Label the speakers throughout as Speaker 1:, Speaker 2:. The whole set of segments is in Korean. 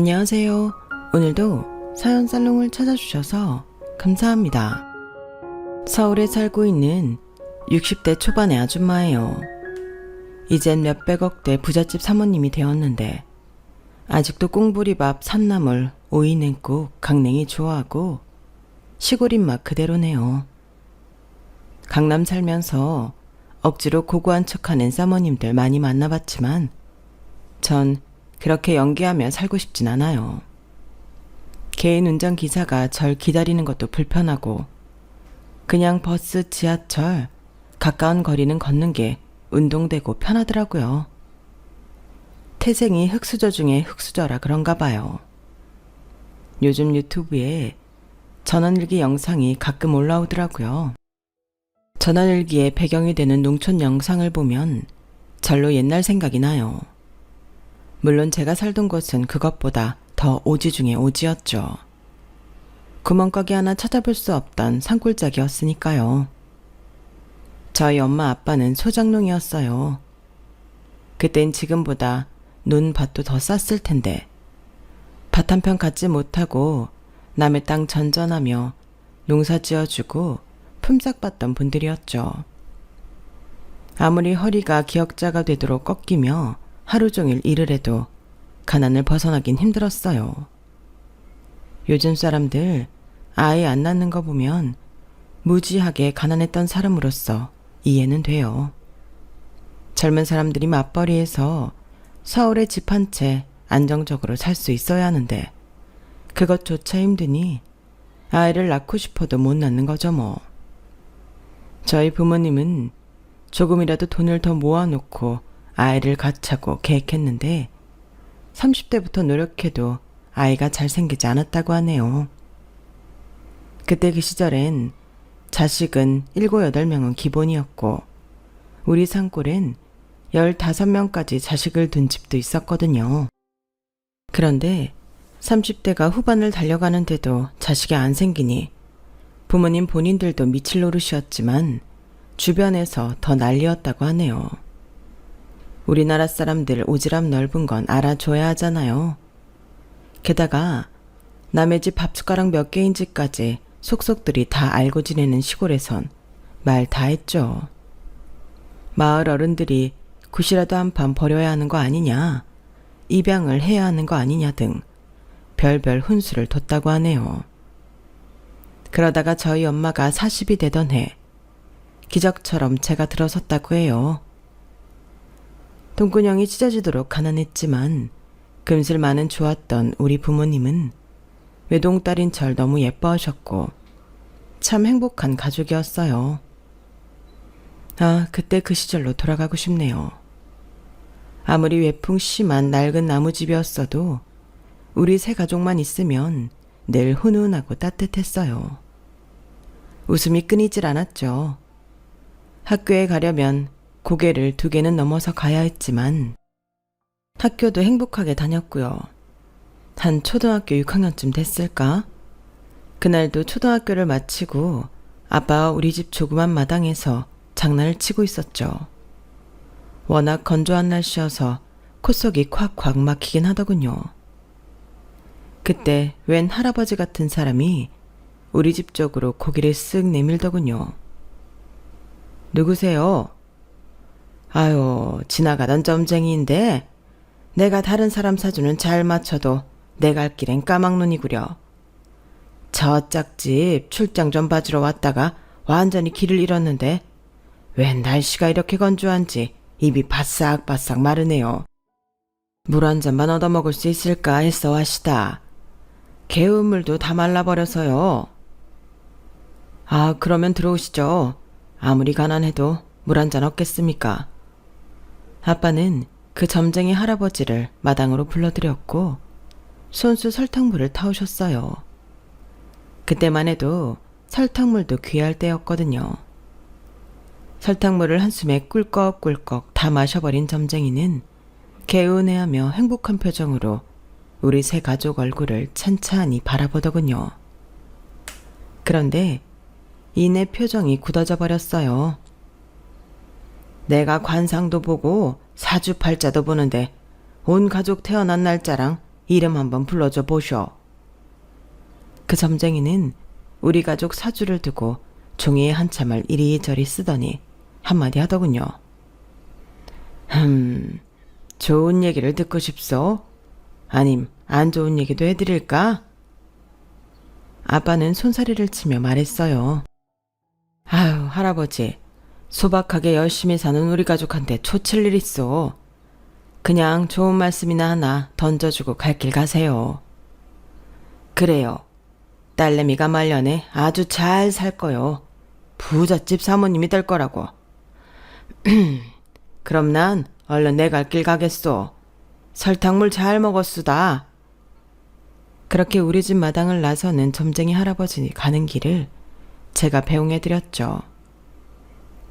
Speaker 1: 안녕하세요. 오늘도 사연 살롱을 찾아주셔서 감사합니다. 서울에 살고 있는 60대 초반의 아줌마예요. 이젠 몇백억대 부잣집 사모님이 되었는데 아직도 꽁보리밥, 산나물, 오이냉국, 강냉이 좋아하고 시골 입맛 그대로네요. 강남 살면서 억지로 고고한 척하는 사모님들 많이 만나봤지만 전 그렇게 연기하며 살고 싶진 않아요. 개인 운전기사가 절 기다리는 것도 불편하고 그냥 버스, 지하철, 가까운 거리는 걷는 게 운동되고 편하더라고요. 태생이 흙수저 중에 흙수저라 그런가 봐요. 요즘 유튜브에 전원일기 영상이 가끔 올라오더라고요. 전원일기의 배경이 되는 농촌 영상을 보면 절로 옛날 생각이 나요. 물론 제가 살던 곳은 그것보다 더 오지 중에 오지였죠. 구멍가게 하나 찾아볼 수 없던 산골짜기였으니까요. 저희 엄마 아빠는 소작농이었어요. 그땐 지금보다 논 밭도 더 쌌을 텐데 밭 한 편 갖지 못하고 남의 땅 전전하며 농사 지어주고 품삯받던 분들이었죠. 아무리 허리가 기역자가 되도록 꺾이며 하루 종일 일을 해도 가난을 벗어나긴 힘들었어요. 요즘 사람들 아이 안 낳는 거 보면 무지하게 가난했던 사람으로서 이해는 돼요. 젊은 사람들이 맞벌이해서 서울에 집 한 채 안정적으로 살 수 있어야 하는데 그것조차 힘드니 아이를 낳고 싶어도 못 낳는 거죠 뭐. 저희 부모님은 조금이라도 돈을 더 모아놓고 아이를 갖자고 계획했는데 30대부터 노력해도 아이가 잘 생기지 않았다고 하네요. 그때 그 시절엔 자식은 7, 8명은 기본이었고 우리 산골엔 15명까지 자식을 둔 집도 있었거든요. 그런데 30대가 후반을 달려가는데도 자식이 안 생기니 부모님 본인들도 미칠 노릇이었지만 주변에서 더 난리였다고 하네요. 우리나라 사람들 오지랖 넓은 건 알아줘야 하잖아요. 게다가 남의 집 밥숟가락 몇 개인지까지 속속들이 다 알고 지내는 시골에선 말 다 했죠. 마을 어른들이 굿이라도 한 판 버려야 하는 거 아니냐, 입양을 해야 하는 거 아니냐 등 별별 훈수를 뒀다고 하네요. 그러다가 저희 엄마가 40이 되던 해 기적처럼 제가 들어섰다고 해요. 돈구녕이 찢어지도록 가난했지만 금슬만은 좋았던 우리 부모님은 외동딸인 절 너무 예뻐하셨고 참 행복한 가족이었어요. 아, 그때 그 시절로 돌아가고 싶네요. 아무리 외풍 심한 낡은 나무집이었어도 우리 세 가족만 있으면 늘 훈훈하고 따뜻했어요. 웃음이 끊이질 않았죠. 학교에 가려면 고개를 2개는 넘어서 가야 했지만 학교도 행복하게 다녔고요. 한 초등학교 6학년쯤 됐을까? 그날도 초등학교를 마치고 아빠와 우리 집 조그만 마당에서 장난을 치고 있었죠. 워낙 건조한 날씨여서 콧속이 콱콱 막히긴 하더군요. 그때 웬 할아버지 같은 사람이 우리 집 쪽으로 고개를 쓱 내밀더군요. 누구세요? 아유, 지나가던 점쟁이인데 내가 다른 사람 사주는 잘 맞춰도 내 갈 길엔 까막눈이구려. 저 짝집 출장 좀 봐주러 왔다가 완전히 길을 잃었는데 웬 날씨가 이렇게 건조한지 입이 바싹바싹 마르네요. 물 한 잔만 얻어먹을 수 있을까 했어 와시다. 개우물도 다 말라버려서요. 아, 그러면 들어오시죠. 아무리 가난해도 물 한 잔 얻겠습니까? 아빠는 그 점쟁이 할아버지를 마당으로 불러들였고 손수 설탕물을 타오셨어요. 그때만 해도 설탕물도 귀할 때였거든요. 설탕물을 한숨에 꿀꺽꿀꺽 다 마셔버린 점쟁이는 개운해하며 행복한 표정으로 우리 세 가족 얼굴을 찬찬히 바라보더군요. 그런데 이내 표정이 굳어져 버렸어요. 내가 관상도 보고 사주팔자도 보는데 온 가족 태어난 날짜랑 이름 한번 불러줘 보쇼. 그 점쟁이는 우리 가족 사주를 두고 종이에 한참을 이리저리 쓰더니 한마디 하더군요. 좋은 얘기를 듣고 싶소? 아님 안 좋은 얘기도 해드릴까? 아빠는 손사래를 치며 말했어요. 아유, 할아버지, 소박하게 열심히 사는 우리 가족한테 초칠 일 있어. 그냥 좋은 말씀이나 하나 던져주고 갈 길 가세요. 그래요. 딸내미가 말년에 아주 잘 살 거요. 부잣집 사모님이 될 거라고. 그럼 난 얼른 내 갈 길 가겠소. 설탕물 잘 먹었수다. 그렇게 우리 집 마당을 나서는 점쟁이 할아버지 가는 길을 제가 배웅해드렸죠.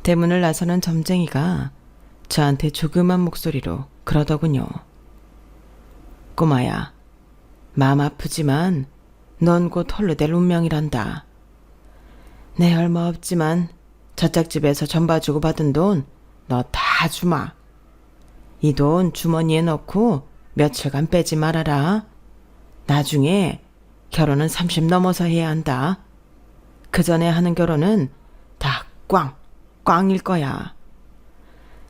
Speaker 1: 대문을 나서는 점쟁이가 저한테 조그만 목소리로 그러더군요. 꼬마야, 마음 아프지만 넌 곧 홀로 될 운명이란다. 내 얼마 없지만 저짝 집에서 전봐주고 받은 돈 너 다 주마. 이 돈 주머니에 넣고 며칠간 빼지 말아라. 나중에 결혼은 30 넘어서 해야 한다. 그 전에 하는 결혼은 다 꽝일 거야.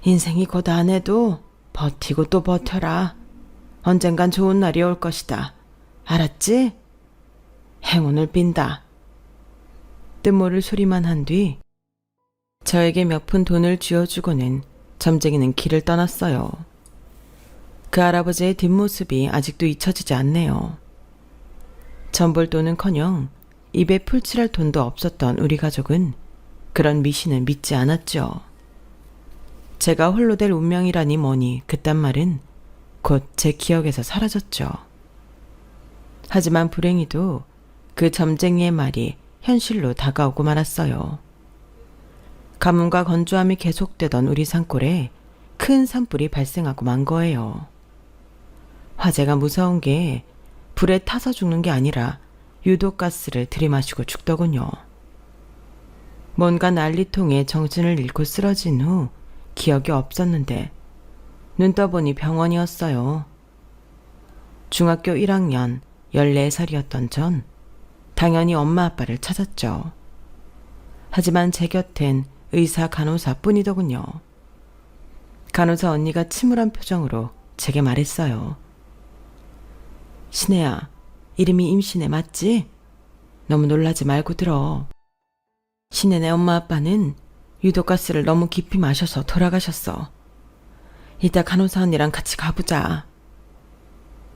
Speaker 1: 인생이 곧 안 해도 버티고 또 버텨라. 언젠간 좋은 날이 올 것이다. 알았지? 행운을 빈다. 뜻모를 소리만 한 뒤 저에게 몇 푼 돈을 쥐어주고는 점쟁이는 길을 떠났어요. 그 할아버지의 뒷모습이 아직도 잊혀지지 않네요. 전볼돈은커녕 입에 풀칠할 돈도 없었던 우리 가족은 그런 미신을 믿지 않았죠. 제가 홀로 될 운명이라니 뭐니 그딴 말은 곧 제 기억에서 사라졌죠. 하지만 불행히도 그 점쟁이의 말이 현실로 다가오고 말았어요. 가뭄과 건조함이 계속되던 우리 산골에 큰 산불이 발생하고 만 거예요. 화재가 무서운 게 불에 타서 죽는 게 아니라 유독가스를 들이마시고 죽더군요. 뭔가 난리통에 정신을 잃고 쓰러진 후 기억이 없었는데 눈 떠보니 병원이었어요. 중학교 1학년 14살이었던 전 당연히 엄마 아빠를 찾았죠. 하지만 제 곁엔 의사 간호사뿐이더군요. 간호사 언니가 침울한 표정으로 제게 말했어요. 신혜야, 이름이 임신혜 맞지? 너무 놀라지 말고 들어. 신혜네 엄마 아빠는 유독가스를 너무 깊이 마셔서 돌아가셨어. 이따 간호사 언니랑 같이 가보자.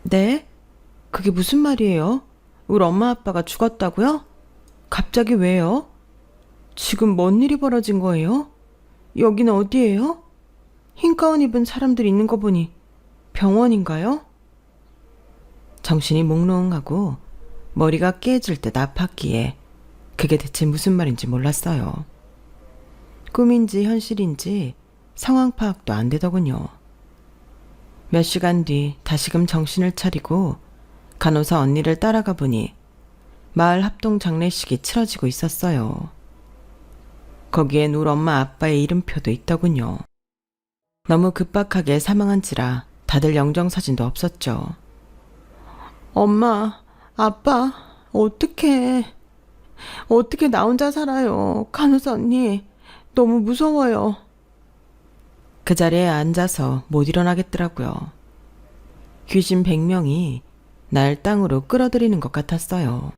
Speaker 1: 네? 그게 무슨 말이에요? 우리 엄마 아빠가 죽었다고요? 갑자기 왜요? 지금 뭔 일이 벌어진 거예요? 여기는 어디예요? 흰 가운 입은 사람들 있는 거 보니 병원인가요? 정신이 몽롱하고 머리가 깨질 듯 아팠기에 그게 대체 무슨 말인지 몰랐어요. 꿈인지 현실인지 상황 파악도 안 되더군요. 몇 시간 뒤 다시금 정신을 차리고 간호사 언니를 따라가 보니 마을 합동 장례식이 치러지고 있었어요. 거기엔 우리 엄마 아빠의 이름표도 있더군요. 너무 급박하게 사망한지라 다들 영정사진도 없었죠. 엄마, 아빠, 어떡해 나 혼자 살아요. 간호사 언니, 너무 무서워요. 그 자리에 앉아서 못 일어나겠더라고요. 귀신 100명이 날 땅으로 끌어들이는 것 같았어요.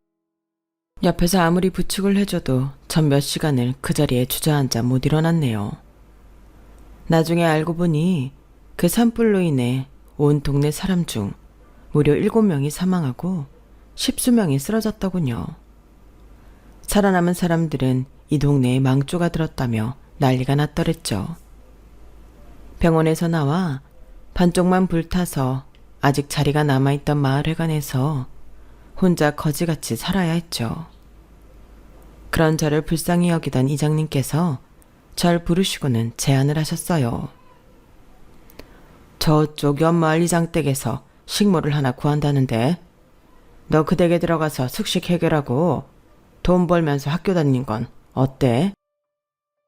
Speaker 1: 옆에서 아무리 부축을 해줘도 전 몇 시간을 그 자리에 주저앉아 못 일어났네요. 나중에 알고 보니 그 산불로 인해 온 동네 사람 중 무려 7명이 사망하고 10수명이 쓰러졌더군요. 살아남은 사람들은 이 동네에 망조가 들었다며 난리가 났더랬죠. 병원에서 나와 반쪽만 불타서 아직 자리가 남아있던 마을회관에서 혼자 거지같이 살아야 했죠. 그런 저를 불쌍히 여기던 이장님께서 절 부르시고는 제안을 하셨어요. 저쪽 옆마을 이장댁에서 식모를 하나 구한다는데 너 그 댁에 들어가서 숙식 해결하고 돈 벌면서 학교 다니는 건 어때?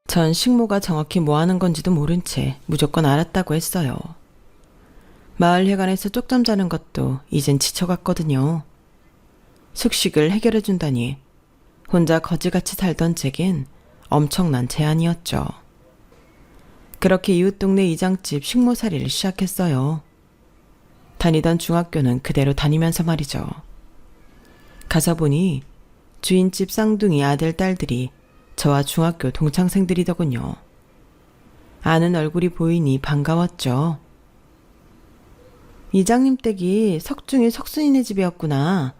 Speaker 1: 전 식모가 정확히 뭐 하는 건지도 모른 채 무조건 알았다고 했어요. 마을회관에서 쪽잠 자는 것도 이젠 지쳐갔거든요. 숙식을 해결해준다니 혼자 거지같이 살던 제겐 엄청난 제안이었죠. 그렇게 이웃 동네 이장집 식모살이를 시작했어요. 다니던 중학교는 그대로 다니면서 말이죠. 가서 보니 주인집 쌍둥이 아들, 딸들이 저와 중학교 동창생들이더군요. 아는 얼굴이 보이니 반가웠죠. 이장님 댁이 석중이 석순이네 집이었구나.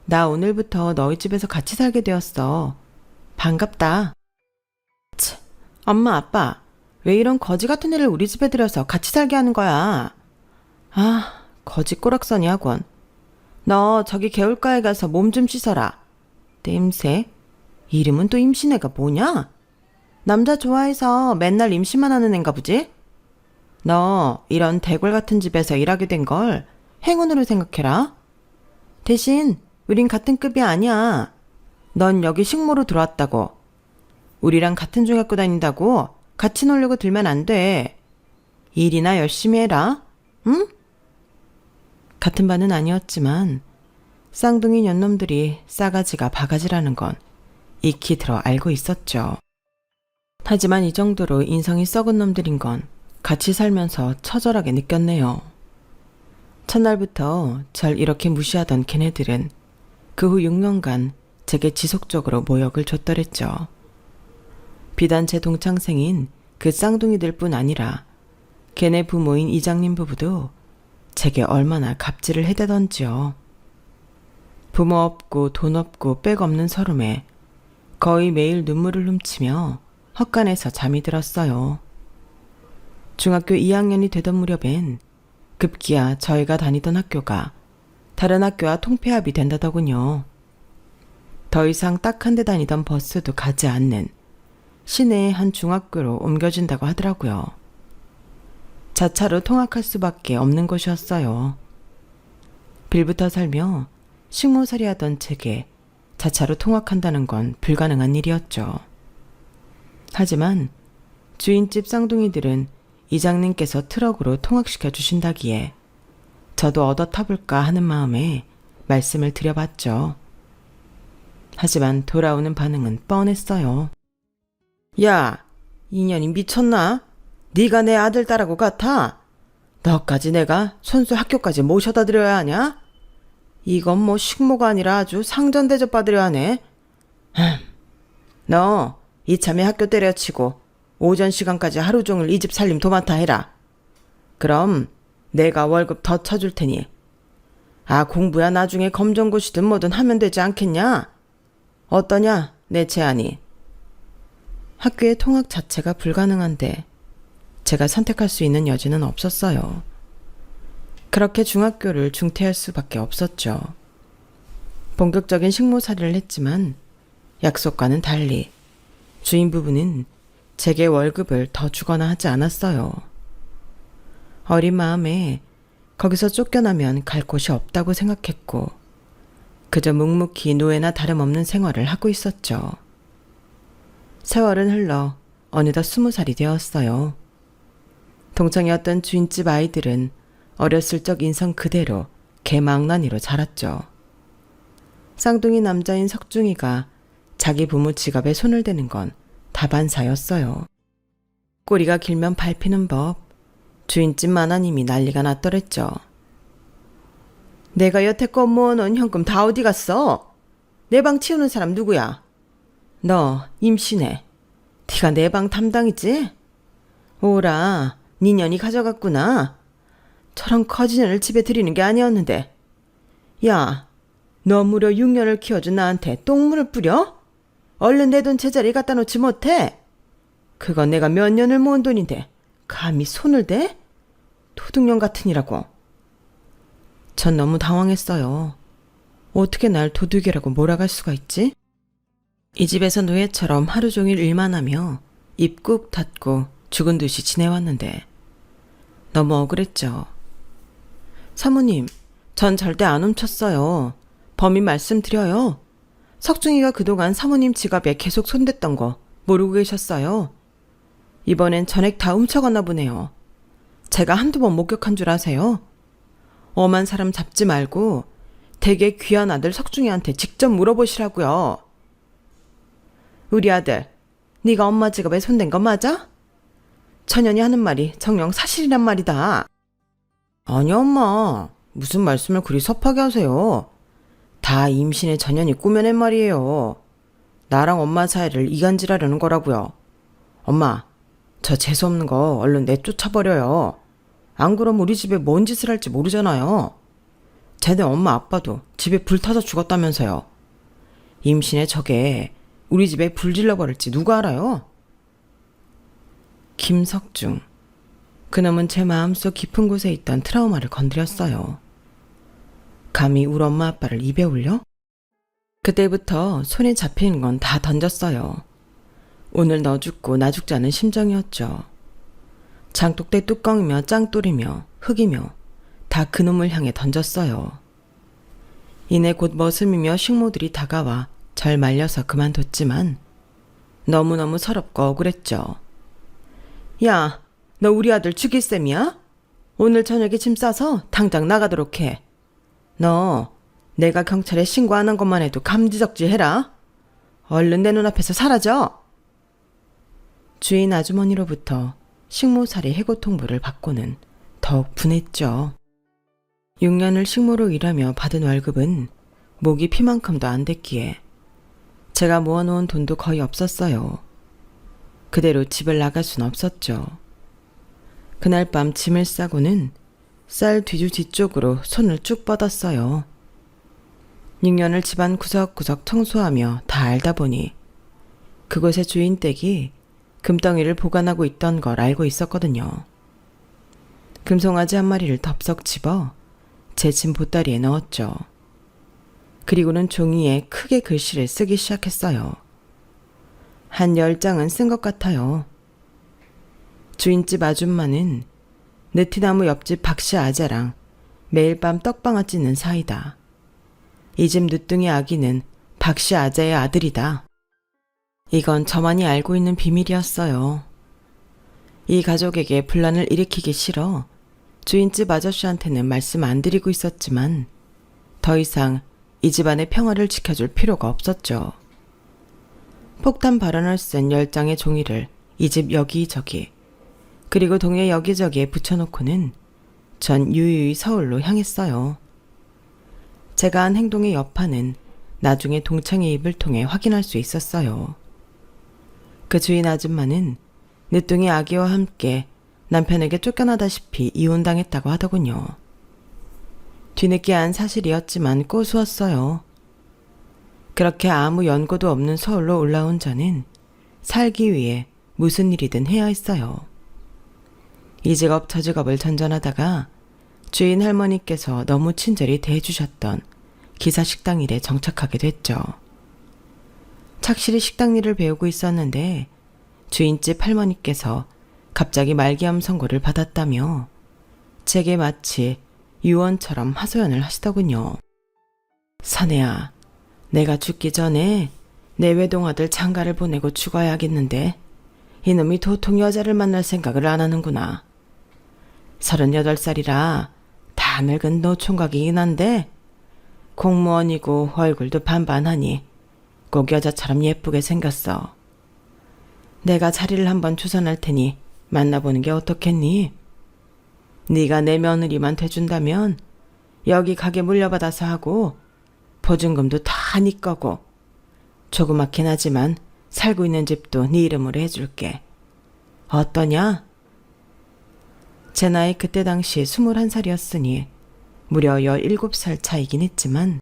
Speaker 1: 나 오늘부터 너희 집에서 같이 살게 되었어. 반갑다. 치, 엄마, 아빠, 왜 이런 거지 같은 애를 우리 집에 들여서 같이 살게 하는 거야? 아, 거지 꼬락서니 하건. 너 저기 개울가에 가서 몸 좀 씻어라. 땜새? 이름은 또 임신애가 뭐냐? 남자 좋아해서 맨날 임신만 하는 앤가 보지? 너 이런 대골 같은 집에서 일하게 된 걸 행운으로 생각해라. 대신 우린 같은 급이 아니야. 넌 여기 식모로 들어왔다고. 우리랑 같은 중학교 다닌다고 같이 놀려고 들면 안 돼. 일이나 열심히 해라. 응? 같은 반은 아니었지만 쌍둥이 년놈들이 싸가지가 바가지라는 건 익히 들어 알고 있었죠. 하지만 이 정도로 인성이 썩은 놈들인 건 같이 살면서 처절하게 느꼈네요. 첫날부터 절 이렇게 무시하던 걔네들은 그 후 6년간 제게 지속적으로 모욕을 줬더랬죠. 비단 제 동창생인 그 쌍둥이들 뿐 아니라 걔네 부모인 이장님 부부도 제게 얼마나 갑질을 해대던지요. 부모 없고 돈 없고 백 없는 서름에 거의 매일 눈물을 훔치며 헛간에서 잠이 들었어요. 중학교 2학년이 되던 무렵엔 급기야 저희가 다니던 학교가 다른 학교와 통폐합이 된다더군요. 더 이상 딱 한 대 다니던 버스도 가지 않는 시내의 한 중학교로 옮겨진다고 하더라고요. 자차로 통학할 수밖에 없는 곳이었어요. 빌부터 살며 식모살이 하던 제게 자차로 통학한다는 건 불가능한 일이었죠. 하지만 주인집 쌍둥이들은 이장님께서 트럭으로 통학시켜 주신다기에 저도 얻어 타볼까 하는 마음에 말씀을 드려봤죠. 하지만 돌아오는 반응은 뻔했어요. 야, 이년이 미쳤나? 네가 내 아들 딸하고 같아? 너까지 내가 손수 학교까지 모셔다 드려야 하냐? 이건 뭐 식모가 아니라 아주 상전 대접 받으려 하네. 너 이참에 학교 때려치고 오전 시간까지 하루 종일 이 집 살림 도맡아 해라. 그럼 내가 월급 더 쳐줄 테니. 아, 공부야 나중에 검정고시든 뭐든 하면 되지 않겠냐? 어떠냐, 내 제안이. 학교의 통학 자체가 불가능한데 제가 선택할 수 있는 여지는 없었어요. 그렇게 중학교를 중퇴할 수밖에 없었죠. 본격적인 식모살이를 했지만 약속과는 달리 주인 부부는 제게 월급을 더 주거나 하지 않았어요. 어린 마음에 거기서 쫓겨나면 갈 곳이 없다고 생각했고 그저 묵묵히 노예나 다름없는 생활을 하고 있었죠. 세월은 흘러 어느덧 20살이 되었어요. 동창이었던 주인집 아이들은 어렸을 적 인성 그대로 개망나니로 자랐죠. 쌍둥이 남자인 석중이가 자기 부모 지갑에 손을 대는 건 다반사였어요. 꼬리가 길면 밟히는 법, 주인집 마나님이 난리가 났더랬죠. 내가 여태껏 모아놓은 현금 다 어디 갔어? 내 방 치우는 사람 누구야? 너 임신해. 네가 내 방 담당이지? 오라, 네 년이 가져갔구나. 저런 커지년을 집에 들이는 게 아니었는데. 야, 너 무려 6년을 키워준 나한테 똥물을 뿌려? 얼른 내 돈 제자리 갖다 놓지 못해? 그건 내가 몇 년을 모은 돈인데 감히 손을 대? 도둑년 같으니라고. 전 너무 당황했어요. 어떻게 날 도둑이라고 몰아갈 수가 있지? 이 집에서 노예처럼 하루 종일 일만 하며 입 꾹 닫고 죽은 듯이 지내왔는데 너무 억울했죠. 사모님, 전 절대 안 훔쳤어요. 범인 말씀드려요. 석중이가 그동안 사모님 지갑에 계속 손댔던 거 모르고 계셨어요? 이번엔 전액 다 훔쳐갔나 보네요. 제가 한두 번 목격한 줄 아세요? 엄한 사람 잡지 말고 되게 귀한 아들 석중이한테 직접 물어보시라고요. 우리 아들, 네가 엄마 지갑에 손댄 거 맞아? 천연이 하는 말이 정녕 사실이란 말이다. 아니 엄마, 무슨 말씀을 그리 섭하게 하세요. 다 임신의 전연이 꾸며낸 말이에요. 나랑 엄마 사이를 이간질하려는 거라고요. 엄마, 저 재수없는 거 얼른 내쫓아버려요. 안 그러면 우리 집에 뭔 짓을 할지 모르잖아요. 쟤네 엄마 아빠도 집에 불 타서 죽었다면서요. 임신의 적에 우리 집에 불 질러버릴지 누가 알아요? 김석중. 그놈은 제 마음속 깊은 곳에 있던 트라우마를 건드렸어요. 감히 우리 엄마 아빠를 입에 올려? 그때부터 손에 잡히는 건 다 던졌어요. 오늘 너 죽고 나 죽자는 심정이었죠. 장독대 뚜껑이며 짱돌이며 흙이며 다 그놈을 향해 던졌어요. 이내 곧 머슴이며 식모들이 다가와 절 말려서 그만뒀지만 너무너무 서럽고 억울했죠. 야, 너 우리 아들 죽일 셈이야? 오늘 저녁에 짐 싸서 당장 나가도록 해. 너 내가 경찰에 신고하는 것만 해도 감지적지 해라. 얼른 내 눈앞에서 사라져. 주인 아주머니로부터 식모살이 해고 통보를 받고는 더욱 분했죠. 6년을 식모로 일하며 받은 월급은 목이 피만큼도 안 됐기에 제가 모아놓은 돈도 거의 없었어요. 그대로 집을 나갈 순 없었죠. 그날 밤 짐을 싸고는 쌀 뒤주 뒤쪽으로 손을 쭉 뻗었어요. 6년을 집안 구석구석 청소하며 다 알다 보니 그곳의 주인 댁이 금덩이를 보관하고 있던 걸 알고 있었거든요. 금송아지 한 마리를 덥석 집어 제 짐 보따리에 넣었죠. 그리고는 종이에 크게 글씨를 쓰기 시작했어요. 한 10장은 쓴 것 같아요. 주인집 아줌마는 느티나무 옆집 박씨 아재랑 매일 밤 떡방아 찌는 사이다. 이 집 늦둥이 아기는 박씨 아재의 아들이다. 이건 저만이 알고 있는 비밀이었어요. 이 가족에게 분란을 일으키기 싫어 주인집 아저씨한테는 말씀 안 드리고 있었지만 더 이상 이 집안의 평화를 지켜줄 필요가 없었죠. 폭탄 발언을 쓴 10장의 종이를 이 집 여기저기 그리고 동네 여기저기에 붙여놓고는 전 유유히 서울로 향했어요. 제가 한 행동의 여파는 나중에 동창의 입을 통해 확인할 수 있었어요. 그 주인 아줌마는 늦둥이 아기와 함께 남편에게 쫓겨나다시피 이혼당했다고 하더군요. 뒤늦게 안 사실이었지만 꼬수었어요. 그렇게 아무 연고도 없는 서울로 올라온 저는 살기 위해 무슨 일이든 해야 했어요. 이 직업 저 직업을 전전하다가 주인 할머니께서 너무 친절히 대해주셨던 기사식당 일에 정착하게 됐죠. 착실히 식당 일을 배우고 있었는데 주인집 할머니께서 갑자기 말기암 선고를 받았다며 제게 마치 유언처럼 하소연을 하시더군요. 선혜야, 내가 죽기 전에 내 외동아들 장가를 보내고 죽어야겠는데 이놈이 도통 여자를 만날 생각을 안 하는구나. 38살이라 다 늙은 노총각이긴 한데 공무원이고 얼굴도 반반하니 꼭 여자처럼 예쁘게 생겼어. 내가 자리를 한번 주선할 테니 만나보는 게 어떻겠니? 네가 내 며느리만 돼준다면 여기 가게 물려받아서 하고 보증금도 다 네 거고 조그맣긴 하지만 살고 있는 집도 네 이름으로 해줄게. 어떠냐? 제 나이 그때 당시 21살이었으니 무려 17살 차이긴 했지만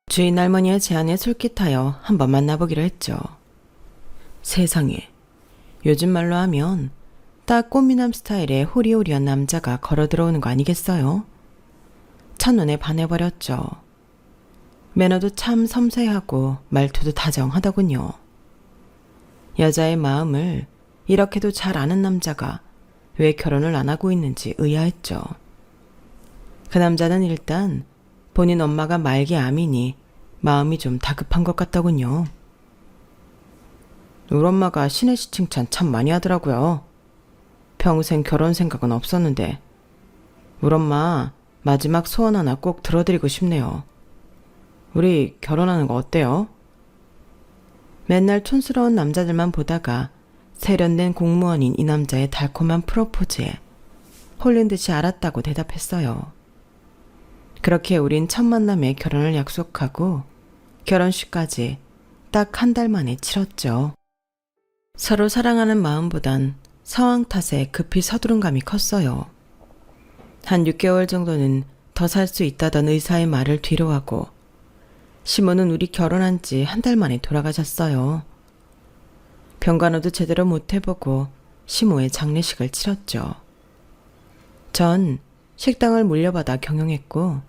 Speaker 1: 주인 할머니의 제안에 솔깃하여 한번 만나보기로 했죠. 세상에, 요즘 말로 하면 딱 꽃미남 스타일의 호리호리한 남자가 걸어 들어오는 거 아니겠어요? 첫눈에 반해버렸죠. 매너도 참 섬세하고 말투도 다정하더군요. 여자의 마음을 이렇게도 잘 아는 남자가 왜 결혼을 안 하고 있는지 의아했죠. 그 남자는 일단 본인 엄마가 말기 암이니 마음이 좀 다급한 것 같더군요. 우리 엄마가 신혜씨 칭찬 참 많이 하더라고요. 평생 결혼 생각은 없었는데 우리 엄마 마지막 소원 하나 꼭 들어드리고 싶네요. 우리 결혼하는 거 어때요? 맨날 촌스러운 남자들만 보다가 세련된 공무원인 이 남자의 달콤한 프로포즈에 홀린 듯이 알았다고 대답했어요. 그렇게 우린 첫 만남에 결혼을 약속하고 결혼식까지 딱 한 달 만에 치렀죠. 서로 사랑하는 마음보단 상황 탓에 급히 서두른 감이 컸어요. 한 6개월 정도는 더 살 수 있다던 의사의 말을 뒤로하고 시모는 우리 결혼한 지 한 달 만에 돌아가셨어요. 병간호도 제대로 못 해보고 시모의 장례식을 치렀죠. 전 식당을 물려받아 경영했고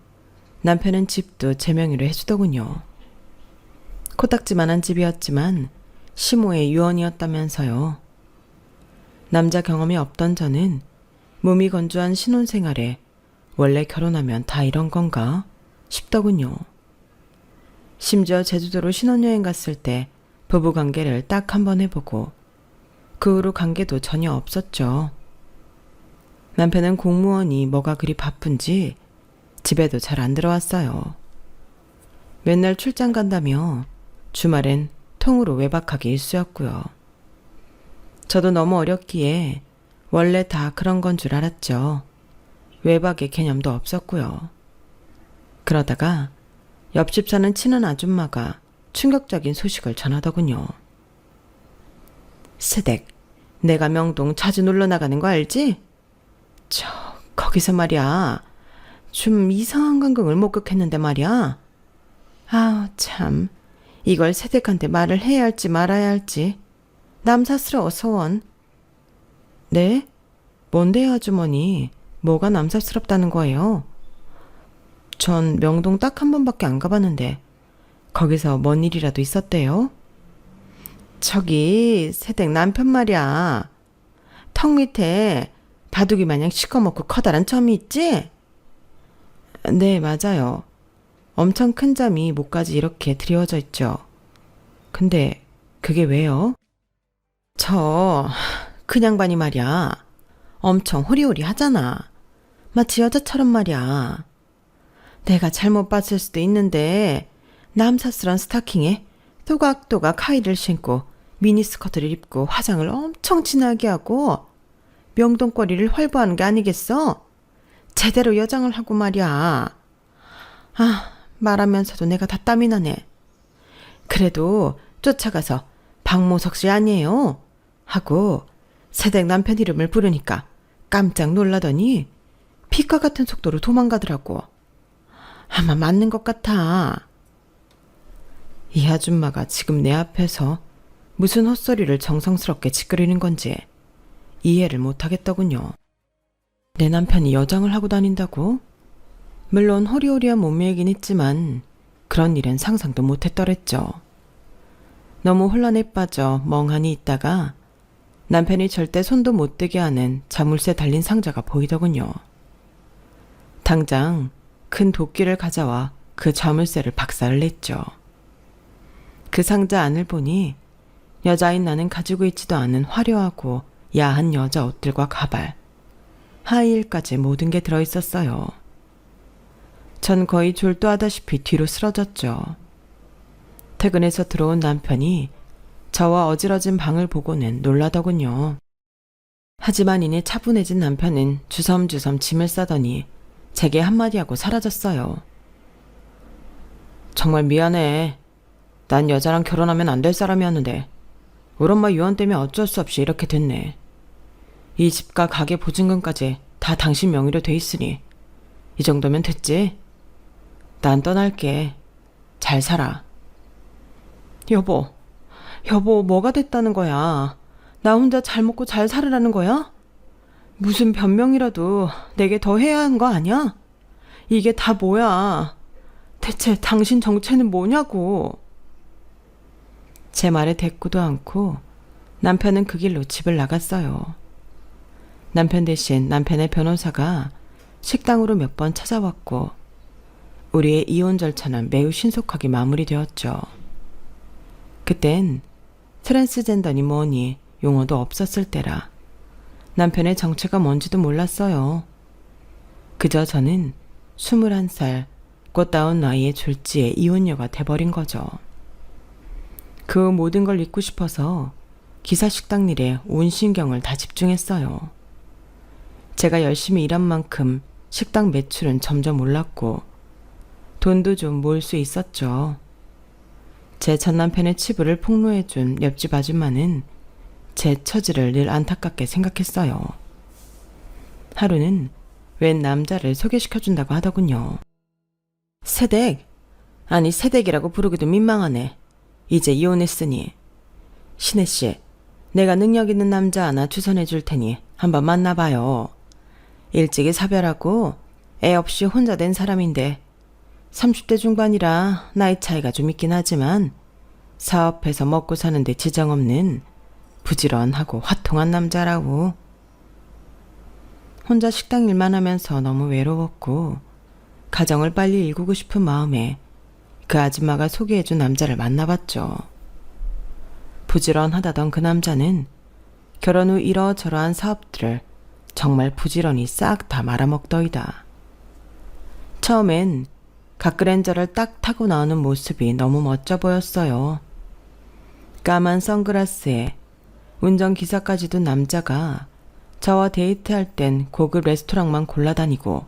Speaker 1: 남편은 집도 제 명의로 해주더군요. 코딱지만한 집이었지만 시모의 유언이었다면서요. 남자 경험이 없던 저는 몸이 건조한 신혼생활에 원래 결혼하면 다 이런 건가 싶더군요. 심지어 제주도로 신혼여행 갔을 때 부부관계를 딱 한 번 해보고 그 후로 관계도 전혀 없었죠. 남편은 공무원이 뭐가 그리 바쁜지 집에도 잘 안 들어왔어요. 맨날 출장 간다며 주말엔 통으로 외박하기 일쑤였고요. 저도 너무 어렸기에 원래 다 그런 건 줄 알았죠. 외박의 개념도 없었고요. 그러다가 옆집 사는 친한 아줌마가 충격적인 소식을 전하더군요. 세댁, 내가 명동 자주 놀러 나가는 거 알지? 거기서 말이야. 좀 이상한 감각을 목격했는데 말이야. 아, 참. 이걸 세댁한테 말을 해야 할지 말아야 할지. 남사스러워 소원. 네? 뭔데요, 아주머니? 뭐가 남사스럽다는 거예요? 전 명동 딱 한 번밖에 안 가봤는데 거기서 뭔 일이라도 있었대요? 저기 세댁 남편 말이야. 턱 밑에 바둑이 마냥 시커멓고 커다란 점이 있지? 네, 맞아요. 엄청 큰 점이 목까지 이렇게 드리워져 있죠. 근데 그게 왜요? 그 양반이 말이야. 엄청 호리호리 하잖아. 마치 여자처럼 말이야. 내가 잘못 봤을 수도 있는데 남사스런 스타킹에 또각또각 하이를 신고 미니스커트를 입고 화장을 엄청 진하게 하고 명동거리를 활보하는 게 아니겠어? 제대로 여장을 하고 말이야. 아, 말하면서도 내가 다 땀이 나네. 그래도 쫓아가서 박모석 씨 아니에요? 하고 세댁 남편 이름을 부르니까 깜짝 놀라더니 빛과 같은 속도로 도망가더라고. 아마 맞는 것 같아. 이 아줌마가 지금 내 앞에서 무슨 헛소리를 정성스럽게 짓거리는 건지 이해를 못하겠더군요. 내 남편이 여장을 하고 다닌다고? 물론 호리호리한 몸매이긴 했지만 그런 일엔 상상도 못했더랬죠. 너무 혼란에 빠져 멍하니 있다가 남편이 절대 손도 못 대게 하는 자물쇠 달린 상자가 보이더군요. 당장 큰 도끼를 가져와 그 자물쇠를 박살을 냈죠. 그 상자 안을 보니 여자인 나는 가지고 있지도 않은 화려하고 야한 여자 옷들과 가발, 하이힐까지 모든 게 들어있었어요. 전 거의 졸도하다시피 뒤로 쓰러졌죠. 퇴근해서 들어온 남편이 저와 어지러진 방을 보고는 놀라더군요. 하지만 이내 차분해진 남편은 주섬주섬 짐을 싸더니 제게 한마디 하고 사라졌어요. 정말 미안해. 난 여자랑 결혼하면 안 될 사람이었는데 우리 엄마 유언 때문에 어쩔 수 없이 이렇게 됐네. 이 집과 가게 보증금까지 다 당신 명의로 돼 있으니 이 정도면 됐지? 난 떠날게. 잘 살아. 여보, 뭐가 됐다는 거야? 나 혼자 잘 먹고 잘 살으라는 거야? 무슨 변명이라도 내게 더 해야 하는 거 아니야? 이게 다 뭐야? 대체 당신 정체는 뭐냐고. 제 말에 대꾸도 않고 남편은 그 길로 집을 나갔어요. 남편 대신 남편의 변호사가 식당으로 몇 번 찾아왔고 우리의 이혼 절차는 매우 신속하게 마무리되었죠. 그땐 트랜스젠더니 뭐니 용어도 없었을 때라 남편의 정체가 뭔지도 몰랐어요. 그저 저는 21살 꽃다운 나이의 졸지에 이혼녀가 돼버린 거죠. 그 모든 걸 잊고 싶어서 기사 식당 일에 온 신경을 다 집중했어요. 제가 열심히 일한 만큼 식당 매출은 점점 올랐고 돈도 좀 모을 수 있었죠. 제 전남편의 치부를 폭로해준 옆집 아줌마는 제 처지를 늘 안타깝게 생각했어요. 하루는 웬 남자를 소개시켜준다고 하더군요. 새댁? 아니 새댁이라고 부르기도 민망하네. 이제 이혼했으니. 신혜씨, 내가 능력 있는 남자 하나 추천해 줄 테니 한번 만나봐요. 일찍이 사별하고 애 없이 혼자 된 사람인데 30대 중반이라 나이 차이가 좀 있긴 하지만 사업해서 먹고 사는데 지장 없는 부지런하고 화통한 남자라고. 혼자 식당 일만 하면서 너무 외로웠고 가정을 빨리 일구고 싶은 마음에 그 아줌마가 소개해준 남자를 만나봤죠. 부지런하다던 그 남자는 결혼 후 이러저러한 사업들을 정말 부지런히 싹 다 말아먹더이다. 처음엔 갓그랜저를 딱 타고 나오는 모습이 너무 멋져 보였어요. 까만 선글라스에 운전기사까지 둔 남자가 저와 데이트할 땐 고급 레스토랑만 골라다니고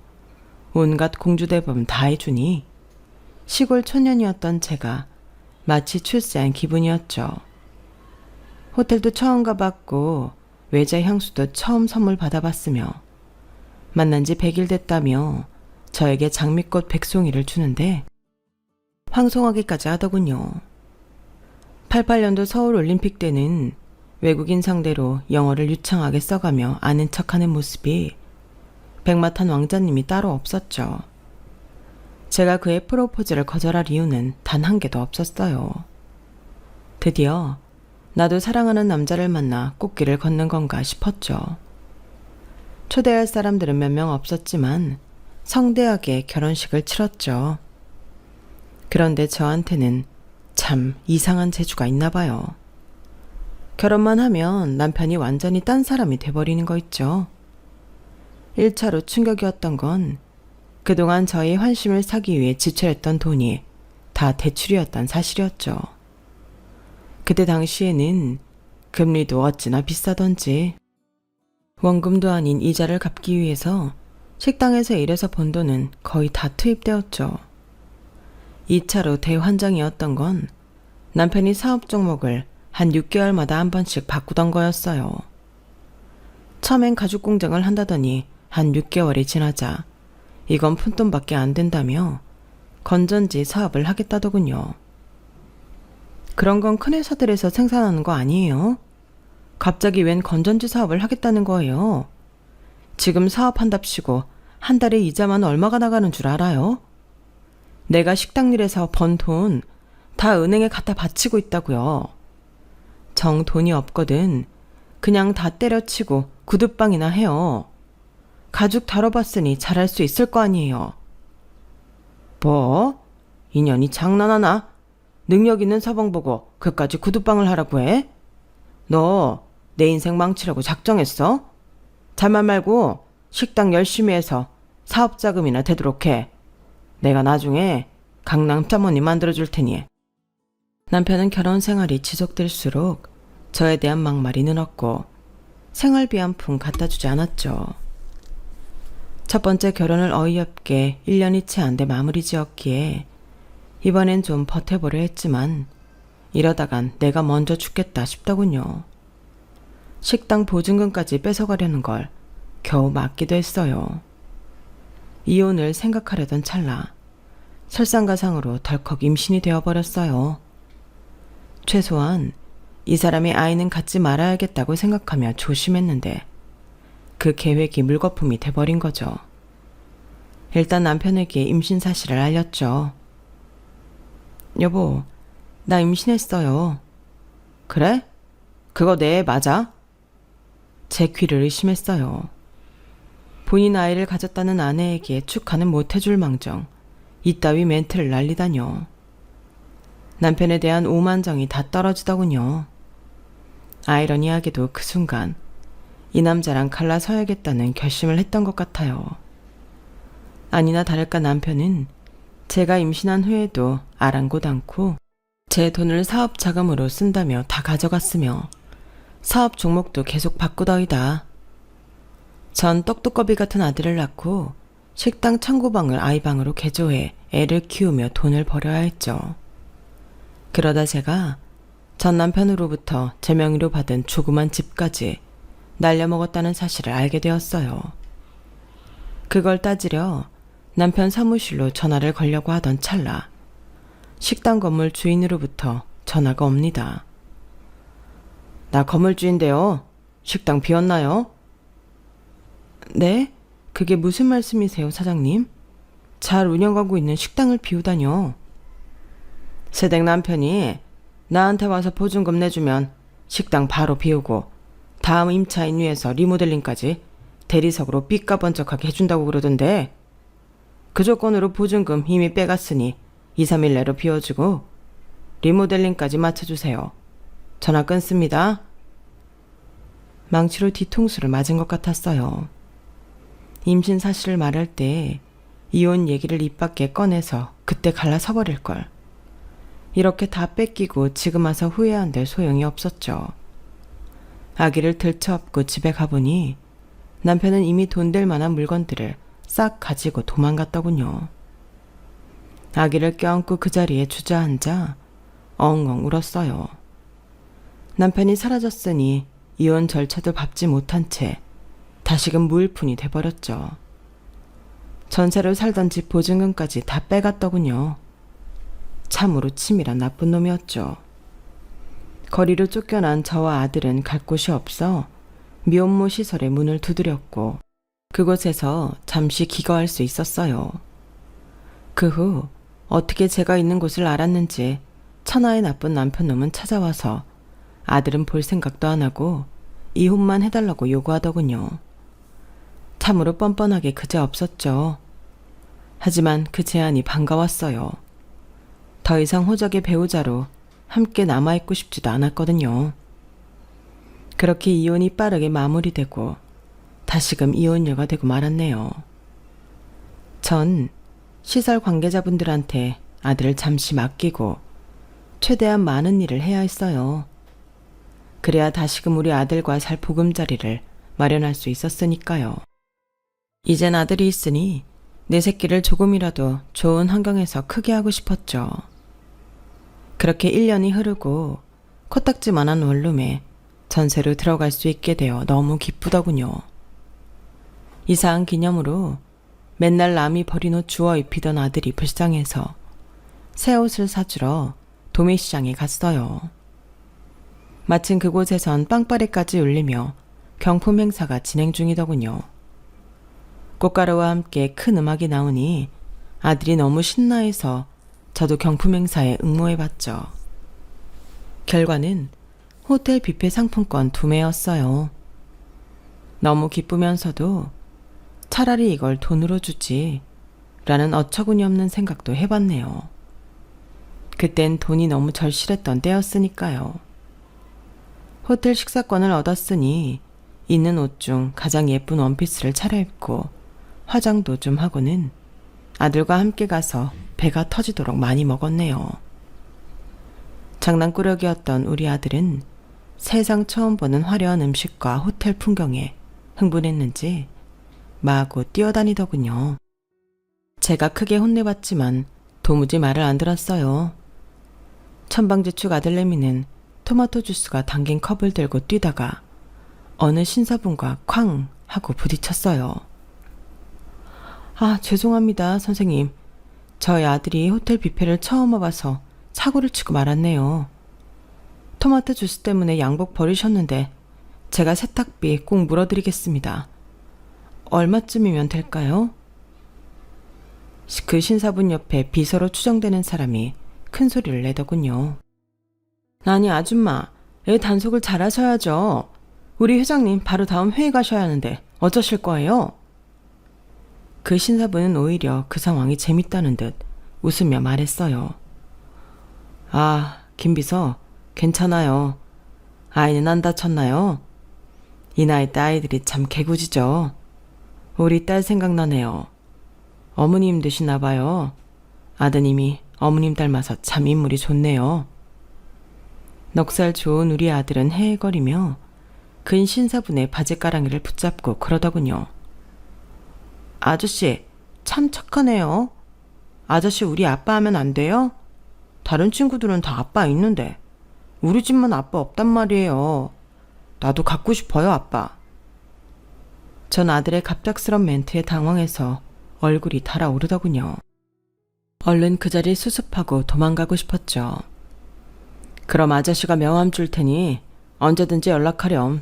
Speaker 1: 온갖 공주대범 다 해주니 시골 촌년이었던 제가 마치 출세한 기분이었죠. 호텔도 처음 가봤고 외자 향수도 처음 선물 받아봤으며 만난 지 100일 됐다며 저에게 장미꽃 100송이를 주는데 황송하기까지 하더군요. 88년도 서울올림픽 때는 외국인 상대로 영어를 유창하게 써가며 아는 척하는 모습이 백마탄 왕자님이 따로 없었죠. 제가 그의 프로포즈를 거절할 이유는 단 한 개도 없었어요. 드디어 나도 사랑하는 남자를 만나 꽃길을 걷는 건가 싶었죠. 초대할 사람들은 몇 명 없었지만 성대하게 결혼식을 치렀죠. 그런데 저한테는 참 이상한 재주가 있나 봐요. 결혼만 하면 남편이 완전히 딴 사람이 돼버리는 거 있죠. 1차로 충격이었던 건 그동안 저의 환심을 사기 위해 지출했던 돈이 다 대출이었단 사실이었죠. 그때 당시에는 금리도 어찌나 비싸던지 원금도 아닌 이자를 갚기 위해서 식당에서 일해서 번 돈은 거의 다 투입되었죠. 2차로 대환장이었던 건 남편이 사업 종목을 한 6개월마다 한 번씩 바꾸던 거였어요. 처음엔 가죽 공장을 한다더니 한 6개월이 지나자 이건 푼돈밖에 안 된다며 건전지 사업을 하겠다더군요. 그런 건 큰 회사들에서 생산하는 거 아니에요? 갑자기 웬 건전지 사업을 하겠다는 거예요? 지금 사업한답시고 한 달에 이자만 얼마가 나가는 줄 알아요? 내가 식당 일에서 번 돈 다 은행에 갖다 바치고 있다고요. 정 돈이 없거든 그냥 다 때려치고 구두방이나 해요. 가죽 다뤄봤으니 잘할 수 있을 거 아니에요. 뭐? 인연이 장난하나? 능력 있는 서방 보고 그까지 구두방을 하라고 해? 너 내 인생 망치려고 작정했어? 잘만 말고 식당 열심히 해서 사업 자금이나 되도록 해. 내가 나중에 강남 짬머니 만들어줄 테니. 남편은 결혼 생활이 지속될수록 저에 대한 막말이 늘었고 생활비 한 푼 갖다 주지 않았죠. 첫 번째 결혼을 어이없게 1년이 채 안 돼 마무리 지었기에 이번엔 좀 버텨보려 했지만 이러다간 내가 먼저 죽겠다 싶더군요. 식당 보증금까지 뺏어가려는 걸 겨우 막기도 했어요. 이혼을 생각하려던 찰나 설상가상으로 덜컥 임신이 되어버렸어요. 최소한 이 사람의 아이는 갖지 말아야겠다고 생각하며 조심했는데 그 계획이 물거품이 돼버린 거죠. 일단 남편에게 임신 사실을 알렸죠. 여보, 나 임신했어요. 그래? 그거 내 애 맞아? 제 귀를 의심했어요. 본인 아이를 가졌다는 아내에게 축하는 못해줄 망정 이따위 멘트를 날리다뇨. 남편에 대한 오만정이 다 떨어지더군요. 아이러니하게도 그 순간 이 남자랑 갈라서야겠다는 결심을 했던 것 같아요. 아니나 다를까 남편은 제가 임신한 후에도 아랑곳 않고 제 돈을 사업 자금으로 쓴다며 다 가져갔으며 사업 종목도 계속 바꾸더이다. 전 똑똑거비 같은 아들을 낳고 식당 창고방을 아이방으로 개조해 애를 키우며 돈을 벌여야 했죠. 그러다 제가 전 남편으로부터 제 명의로 받은 조그만 집까지 날려먹었다는 사실을 알게 되었어요. 그걸 따지려 남편 사무실로 전화를 걸려고 하던 찰나 식당 건물 주인으로부터 전화가 옵니다. 나 건물주인데요. 식당 비었나요? 네? 그게 무슨 말씀이세요, 사장님? 잘 운영하고 있는 식당을 비우다뇨. 새댁 남편이 나한테 와서 보증금 내주면 식당 바로 비우고 다음 임차인 위해서 리모델링까지 대리석으로 삐까번쩍하게 해준다고 그러던데 그 조건으로 보증금 이미 빼갔으니 2, 3일 내로 비워주고 리모델링까지 맞춰주세요. 전화 끊습니다. 망치로 뒤통수를 맞은 것 같았어요. 임신 사실을 말할 때 이혼 얘기를 입 밖에 꺼내서 그때 갈라서버릴걸. 이렇게 다 뺏기고 지금 와서 후회한들 소용이 없었죠. 아기를 들쳐업고 집에 가보니 남편은 이미 돈 될 만한 물건들을 싹 가지고 도망갔더군요. 아기를 껴안고 그 자리에 주저앉아 엉엉 울었어요. 남편이 사라졌으니 이혼 절차도 밟지 못한 채 다시금 무일푼이 돼버렸죠. 전세로 살던 집 보증금까지 다 빼갔더군요. 참으로 치밀한 나쁜 놈이었죠. 거리로 쫓겨난 저와 아들은 갈 곳이 없어 미혼모 시설에 문을 두드렸고 그곳에서 잠시 기거할 수 있었어요. 그 후 어떻게 제가 있는 곳을 알았는지 천하의 나쁜 남편놈은 찾아와서 아들은 볼 생각도 안 하고 이혼만 해달라고 요구하더군요. 참으로 뻔뻔하게 그제없었죠. 하지만 그 제안이 반가웠어요. 더 이상 호적의 배우자로 함께 남아있고 싶지도 않았거든요. 그렇게 이혼이 빠르게 마무리되고 다시금 이혼녀가 되고 말았네요. 전 시설 관계자분들한테 아들을 잠시 맡기고 최대한 많은 일을 해야 했어요. 그래야 다시금 우리 아들과 살 보금자리를 마련할 수 있었으니까요. 이젠 아들이 있으니 내 새끼를 조금이라도 좋은 환경에서 크게 하고 싶었죠. 그렇게 1년이 흐르고 코딱지만한 원룸에 전세로 들어갈 수 있게 되어 너무 기쁘더군요. 이사한 기념으로 맨날 남이 버린 옷 주워 입히던 아들이 불쌍해서 새 옷을 사주러 도매시장에 갔어요. 마침 그곳에선 빵빠레까지 울리며 경품 행사가 진행 중이더군요. 꽃가루와 함께 큰 음악이 나오니 아들이 너무 신나해서 저도 경품 행사에 응모해봤죠. 결과는 호텔 뷔페 상품권 2매였어요. 너무 기쁘면서도 차라리 이걸 돈으로 주지 라는 어처구니 없는 생각도 해봤네요. 그땐 돈이 너무 절실했던 때였으니까요. 호텔 식사권을 얻었으니 있는 옷 중 가장 예쁜 원피스를 차려입고 화장도 좀 하고는 아들과 함께 가서 배가 터지도록 많이 먹었네요. 장난꾸러기였던 우리 아들은 세상 처음 보는 화려한 음식과 호텔 풍경에 흥분했는지 마구 뛰어다니더군요. 제가 크게 혼내봤지만 도무지 말을 안 들었어요. 천방지축 아들내미는 토마토 주스가 담긴 컵을 들고 뛰다가 어느 신사분과 쾅 하고 부딪혔어요. 아, 죄송합니다, 선생님. 저희 아들이 호텔 뷔페를 처음 와봐서 사고를 치고 말았네요. 토마토 주스 때문에 양복 버리셨는데 제가 세탁비 꼭 물어드리겠습니다. 얼마쯤이면 될까요? 그 신사분 옆에 비서로 추정되는 사람이 큰 소리를 내더군요. 아니 아줌마, 애 단속을 잘 하셔야죠. 우리 회장님 바로 다음 회의 가셔야 하는데 어쩌실 거예요? 그 신사분은 오히려 그 상황이 재밌다는 듯 웃으며 말했어요. 아, 김 비서, 괜찮아요. 아이는 안 다쳤나요? 이 나이 때 아이들이 참 개구지죠. 우리 딸 생각나네요. 어머님 되시나 봐요. 아드님이 어머님 닮아서 참 인물이 좋네요. 넉살 좋은 우리 아들은 헤헤거리며 근 신사분의 바지가랑이를 붙잡고 그러더군요. 아저씨, 참 착하네요. 아저씨 우리 아빠 하면 안 돼요? 다른 친구들은 다 아빠 있는데 우리 집만 아빠 없단 말이에요. 나도 갖고 싶어요, 아빠. 전 아들의 갑작스런 멘트에 당황해서 얼굴이 달아오르더군요. 얼른 그 자리 수습하고 도망가고 싶었죠. 그럼 아저씨가 명함 줄 테니 언제든지 연락하렴.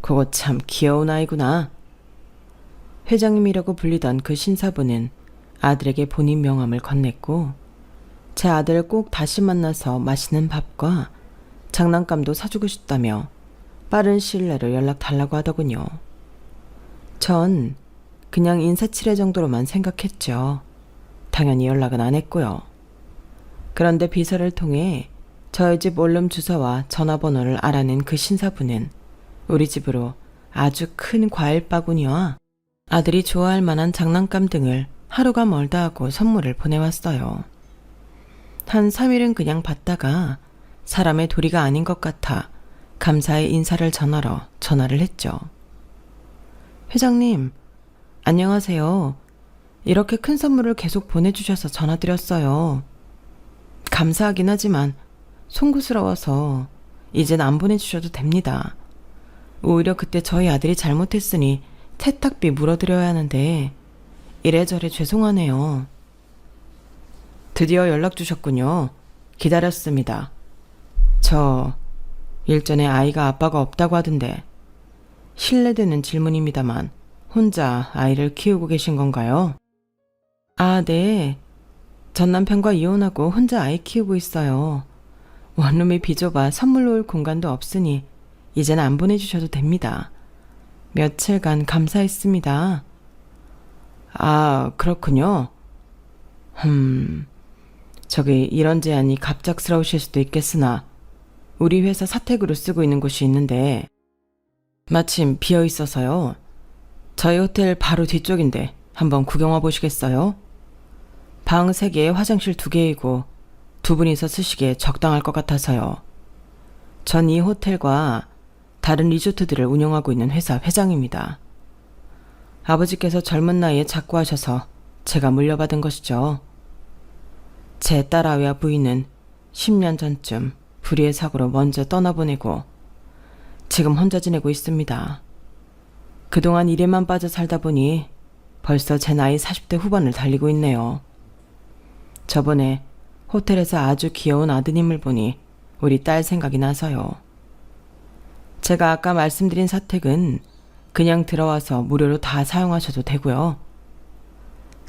Speaker 1: 그거 참 귀여운 아이구나. 회장님이라고 불리던 그 신사분은 아들에게 본인 명함을 건넸고 제 아들을 꼭 다시 만나서 맛있는 밥과 장난감도 사주고 싶다며 빠른 시일 내로 연락 달라고 하더군요. 전 그냥 인사치레 정도로만 생각했죠. 당연히 연락은 안 했고요. 그런데 비서를 통해 저희 집 원룸 주소와 전화번호를 알아낸 그 신사분은 우리 집으로 아주 큰 과일 바구니와 아들이 좋아할 만한 장난감 등을 하루가 멀다 하고 선물을 보내왔어요. 한 3일은 그냥 받다가 사람의 도리가 아닌 것 같아 감사의 인사를 전하러 전화를 했죠. 회장님, 안녕하세요. 이렇게 큰 선물을 계속 보내주셔서 전화드렸어요. 감사하긴 하지만 송구스러워서 이젠 안 보내주셔도 됩니다. 오히려 그때 저희 아들이 잘못했으니 세탁비 물어드려야 하는데 이래저래 죄송하네요. 드디어 연락 주셨군요. 기다렸습니다. 저 일전에 아이가 아빠가 없다고 하던데 실례되는 질문입니다만 혼자 아이를 키우고 계신 건가요? 아, 네. 전 남편과 이혼하고 혼자 아이 키우고 있어요. 원룸이 비좁아 선물 놓을 공간도 없으니 이젠 안 보내주셔도 됩니다. 며칠간 감사했습니다. 아, 그렇군요. 저기 이런 제안이 갑작스러우실 수도 있겠으나 우리 회사 사택으로 쓰고 있는 곳이 있는데 마침 비어 있어서요. 저희 호텔 바로 뒤쪽인데 한번 구경 와 보시겠어요? 방 3개에 화장실 2개이고 2분이서 쓰시기에 적당할 것 같아서요. 전 이 호텔과 다른 리조트들을 운영하고 있는 회사 회장입니다. 아버지께서 젊은 나이에 작고하셔서 제가 물려받은 것이죠. 제 딸아이와 부인은 10년 전쯤 불의의 사고로 먼저 떠나보내고 지금 혼자 지내고 있습니다. 그동안 일에만 빠져 살다 보니 벌써 제 나이 40대 후반을 달리고 있네요. 저번에 호텔에서 아주 귀여운 아드님을 보니 우리 딸 생각이 나서요. 제가 아까 말씀드린 사택은 그냥 들어와서 무료로 다 사용하셔도 되고요.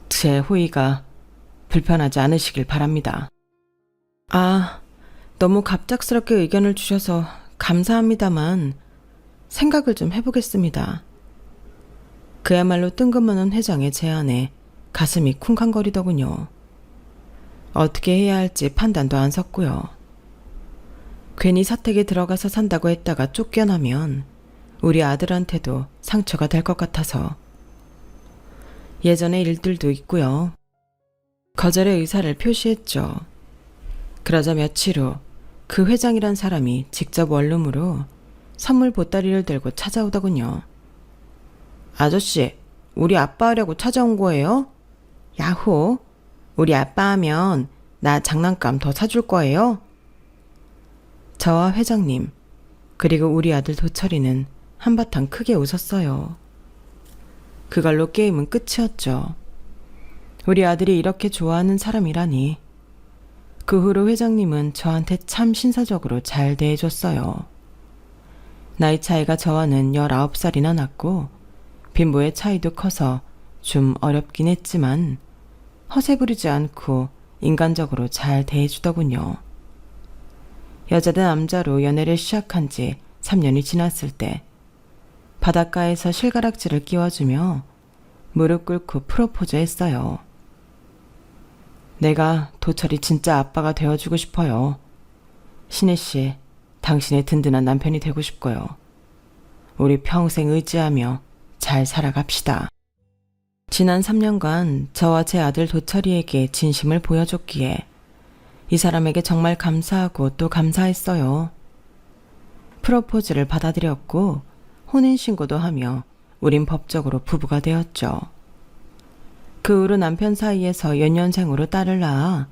Speaker 1: 제 호의가 불편하지 않으시길 바랍니다. 아, 너무 갑작스럽게 의견을 주셔서 감사합니다만 생각을 좀 해보겠습니다. 그야말로 뜬금없는 회장의 제안에 가슴이 쿵쾅거리더군요. 어떻게 해야 할지 판단도 안 섰고요. 괜히 사택에 들어가서 산다고 했다가 쫓겨나면 우리 아들한테도 상처가 될 것 같아서 예전의 일들도 있고요. 거절의 의사를 표시했죠. 그러자 며칠 후 그 회장이란 사람이 직접 원룸으로 선물 보따리를 들고 찾아오더군요. 아저씨, 우리 아빠 하려고 찾아온 거예요? 야호, 우리 아빠 하면 나 장난감 더 사줄 거예요? 저와 회장님, 그리고 우리 아들 도철이는 한바탕 크게 웃었어요. 그걸로 게임은 끝이었죠. 우리 아들이 이렇게 좋아하는 사람이라니. 그 후로 회장님은 저한테 참 신사적으로 잘 대해줬어요. 나이 차이가 저와는 19살이나 났고 빈부의 차이도 커서 좀 어렵긴 했지만 허세 부리지 않고 인간적으로 잘 대해주더군요. 여자 대 남자로 연애를 시작한 지 3년이 지났을 때 바닷가에서 실가락지를 끼워주며 무릎 꿇고 프로포즈 했어요. 내가 도철이 진짜 아빠가 되어주고 싶어요. 신혜 씨, 당신의 든든한 남편이 되고 싶고요. 우리 평생 의지하며 잘 살아갑시다. 지난 3년간 저와 제 아들 도철이에게 진심을 보여줬기에 이 사람에게 정말 감사하고 또 감사했어요. 프로포즈를 받아들였고 혼인신고도 하며 우린 법적으로 부부가 되었죠. 그 후로 남편 사이에서 연년생으로 딸을 낳아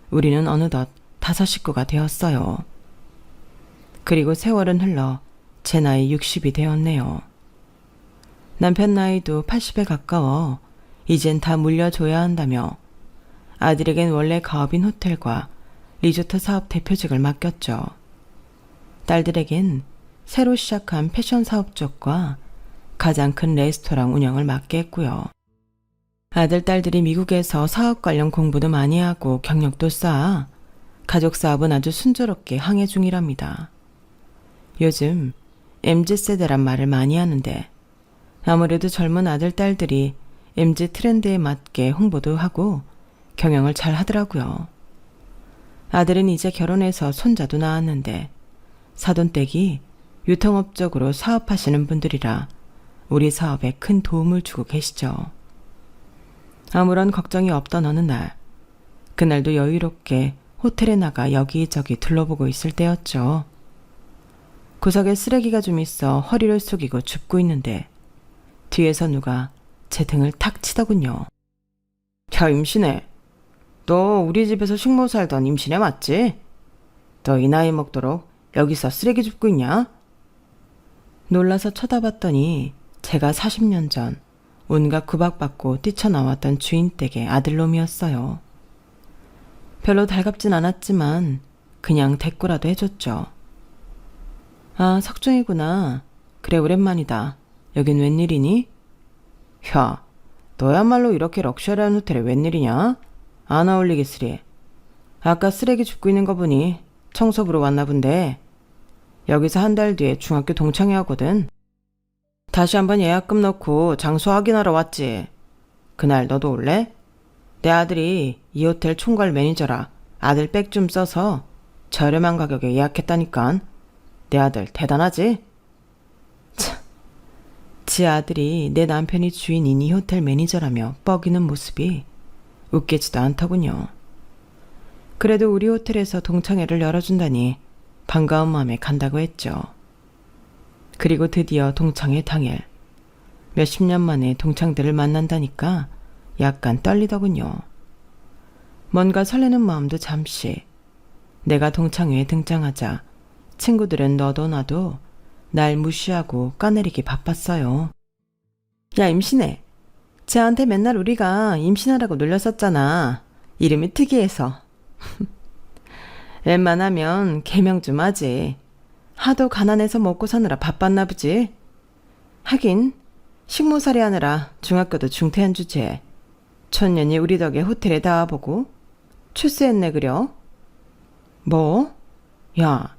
Speaker 1: 우리는 어느덧 5 식구가 되었어요. 그리고 세월은 흘러 제 나이 60이 되었네요. 남편 나이도 80에 가까워 이젠 다 물려줘야 한다며 아들에겐 원래 가업인 호텔과 리조트 사업 대표직을 맡겼죠. 딸들에겐 새로 시작한 패션 사업 쪽과 가장 큰 레스토랑 운영을 맡게 했고요. 아들, 딸들이 미국에서 사업 관련 공부도 많이 하고 경력도 쌓아 가족 사업은 아주 순조롭게 항해 중이랍니다. 요즘 MZ세대란 말을 많이 하는데 아무래도 젊은 아들, 딸들이 MZ 트렌드에 맞게 홍보도 하고 경영을 잘 하더라고요. 아들은 이제 결혼해서 손자도 낳았는데 사돈댁이 유통업 쪽으로 사업하시는 분들이라 우리 사업에 큰 도움을 주고 계시죠. 아무런 걱정이 없던 어느 날, 그날도 여유롭게 호텔에 나가 여기저기 둘러보고 있을 때였죠. 구석에 쓰레기가 좀 있어 허리를 숙이고 줍고 있는데 뒤에서 누가 제 등을 탁 치더군요. 야, 임신애. 너 우리 집에서 식모 살던 임신애 맞지? 너 이 나이 먹도록 여기서 쓰레기 줍고 있냐? 놀라서 쳐다봤더니 제가 40년 전 온갖 구박받고 뛰쳐나왔던 주인댁의 아들놈이었어요. 별로 달갑진 않았지만 그냥 대꾸라도 해줬죠. 아, 석중이구나. 그래, 오랜만이다. 여긴 웬일이니? 야, 너야말로 이렇게 럭셔리한 호텔에 웬일이냐? 안 어울리겠으리. 아까 쓰레기 줍고 있는 거 보니 청소부로 왔나 본데 여기서 한 달 뒤에 중학교 동창회 하거든. 다시 한번 예약금 넣고 장소 확인하러 왔지. 그날 너도 올래? 내 아들이 이 호텔 총괄 매니저라 아들 백 좀 써서 저렴한 가격에 예약했다니깐. 내 아들 대단하지? 참, 지 아들이 내 남편이 주인인 이 호텔 매니저라며 뻐기는 모습이 웃기지도 않더군요. 그래도 우리 호텔에서 동창회를 열어준다니 반가운 마음에 간다고 했죠. 그리고 드디어 동창회 당일, 몇십 년 만에 동창들을 만난다니까 약간 떨리더군요. 뭔가 설레는 마음도 잠시. 내가 동창회에 등장하자 친구들은 너도 나도 날 무시하고 까내리기 바빴어요. 야, 임신해. 쟤한테 맨날 우리가 임신하라고 놀렸었잖아. 이름이 특이해서. 웬만하면 개명 좀 하지. 하도 가난해서 먹고 사느라 바빴나 보지. 하긴 식모살이 하느라 중학교도 중퇴한 주제에 천년이 우리 덕에 호텔에 닿아보고 출세했네 그려. 뭐? 야,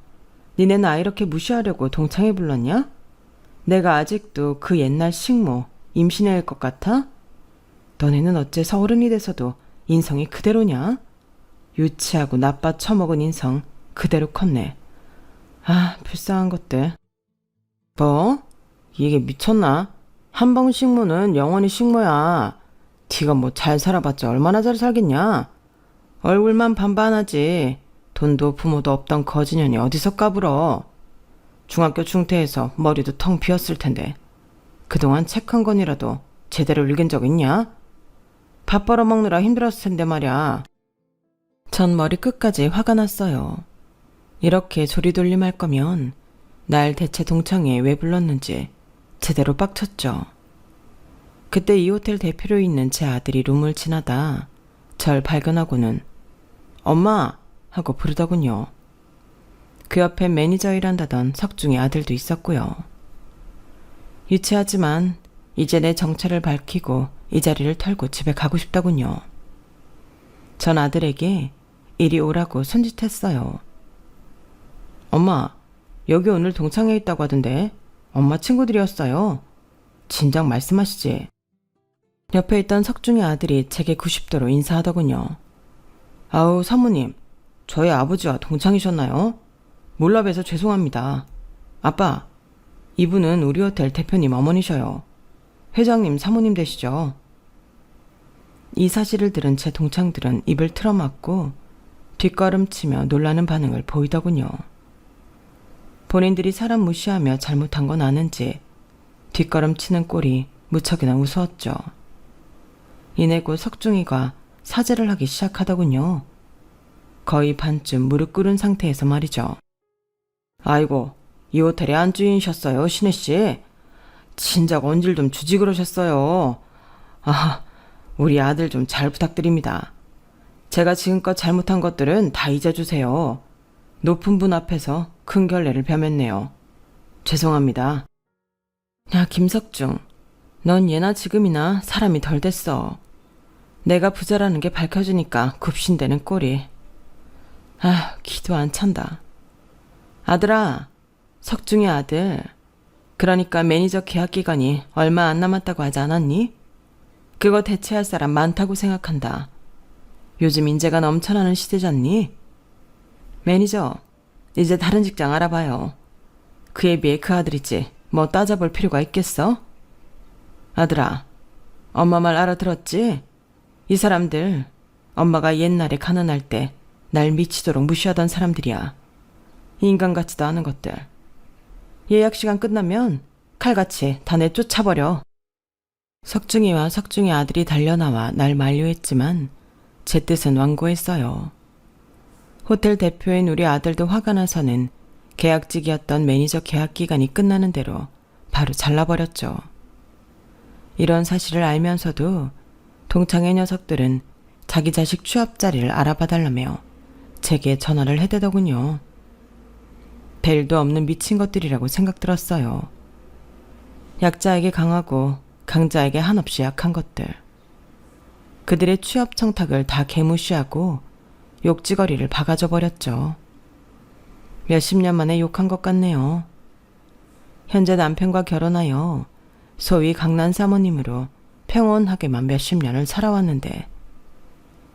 Speaker 1: 니네 나 이렇게 무시하려고 동창회 불렀냐? 내가 아직도 그 옛날 식모 임신해일 것 같아? 너네는 어째 서른이 돼서도 인성이 그대로냐? 유치하고 나빠 처먹은 인성 그대로 컸네. 아, 불쌍한 것들. 뭐? 이게 미쳤나? 한방 식모는 영원히 식모야. 네가 뭐 잘 살아봤자 얼마나 잘 살겠냐? 얼굴만 반반하지. 돈도 부모도 없던 거지년이 어디서 까불어. 중학교 중퇴해서 머리도 텅 비었을 텐데 그동안 책 한 권이라도 제대로 읽은 적 있냐? 밥 벌어먹느라 힘들었을 텐데 말이야. 전 머리 끝까지 화가 났어요. 이렇게 조리돌림할 거면 날 대체 동창회에 왜 불렀는지 제대로 빡쳤죠. 그때 이 호텔 대표로 있는 제 아들이 룸을 지나다 절 발견하고는 엄마! 하고 부르더군요. 그 옆에 매니저 일한다던 석중의 아들도 있었고요. 유치하지만 이제 내 정체를 밝히고 이 자리를 털고 집에 가고 싶더군요. 전 아들에게 이리 오라고 손짓했어요. 엄마, 여기 오늘 동창회 있다고 하던데 엄마 친구들이었어요. 진작 말씀하시지. 옆에 있던 석중의 아들이 제게 90도로 인사하더군요. 아우, 사모님, 저희 아버지와 동창이셨나요? 몰라 뵈서 죄송합니다. 아빠, 이분은 우리 호텔 대표님 어머니셔요. 회장님 사모님 되시죠? 이 사실을 들은 제 동창들은 입을 틀어막고 뒷걸음치며 놀라는 반응을 보이더군요. 본인들이 사람 무시하며 잘못한 건 아는지 뒷걸음치는 꼴이 무척이나 우스웠죠. 이내 곧 석중이가 사죄를 하기 시작하더군요. 거의 반쯤 무릎 꿇은 상태에서 말이죠. 아이고, 이 호텔의 안주인이셨어요, 신혜씨. 진작 언질 좀 주지 그러셨어요. 아, 우리 아들 좀 잘 부탁드립니다. 제가 지금껏 잘못한 것들은 다 잊어주세요. 높은 분 앞에서 큰 결례를 범했네요. 죄송합니다. 야, 김석중. 넌 예나 지금이나 사람이 덜 됐어. 내가 부자라는 게 밝혀지니까 굽신대는 꼴이. 아, 기도 안 찬다. 아들아, 석중의 아들. 그러니까 매니저 계약 기간이 얼마 안 남았다고 하지 않았니? 그거 대체할 사람 많다고 생각한다. 요즘 인재가 넘쳐나는 시대잖니? 매니저, 이제 다른 직장 알아봐요. 그에 비해 그 아들이지 뭐 따져볼 필요가 있겠어? 아들아, 엄마 말 알아들었지? 이 사람들 엄마가 옛날에 가난할 때 날 미치도록 무시하던 사람들이야. 인간 같지도 않은 것들. 예약 시간 끝나면 칼같이 다 내쫓아버려. 석중이와 석중의 아들이 달려나와 날 만류했지만 제 뜻은 완고했어요. 호텔 대표인 우리 아들도 화가 나서는 계약직이었던 매니저 계약 기간이 끝나는 대로 바로 잘라버렸죠. 이런 사실을 알면서도 동창의 녀석들은 자기 자식 취업 자리를 알아봐달라며 제게 전화를 해대더군요. 벨도 없는 미친 것들이라고 생각 들었어요. 약자에게 강하고 강자에게 한없이 약한 것들. 그들의 취업 청탁을 다 개무시하고 욕지거리를 박아줘 버렸죠. 몇십 년 만에 욕한 것 같네요. 현재 남편과 결혼하여 소위 강난 사모님으로 평온하게만 몇십 년을 살아왔는데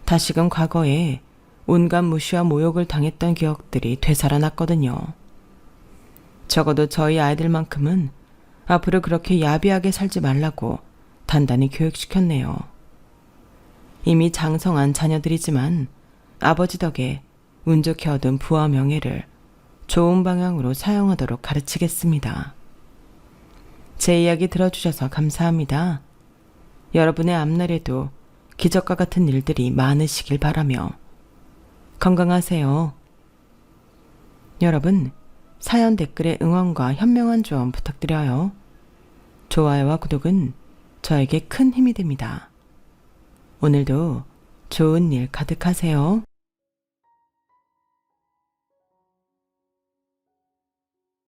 Speaker 1: 다시금 과거에 온갖 무시와 모욕을 당했던 기억들이 되살아났거든요. 적어도 저희 아이들만큼은 앞으로 그렇게 야비하게 살지 말라고 단단히 교육시켰네요. 이미 장성한 자녀들이지만 아버지 덕에 운 좋게 얻은 부와 명예를 좋은 방향으로 사용하도록 가르치겠습니다. 제 이야기 들어주셔서 감사합니다. 여러분의 앞날에도 기적과 같은 일들이 많으시길 바라며 건강하세요. 여러분, 사연 댓글에 응원과 현명한 조언 부탁드려요. 좋아요와 구독은 저에게 큰 힘이 됩니다. 오늘도 좋은 일 가득하세요.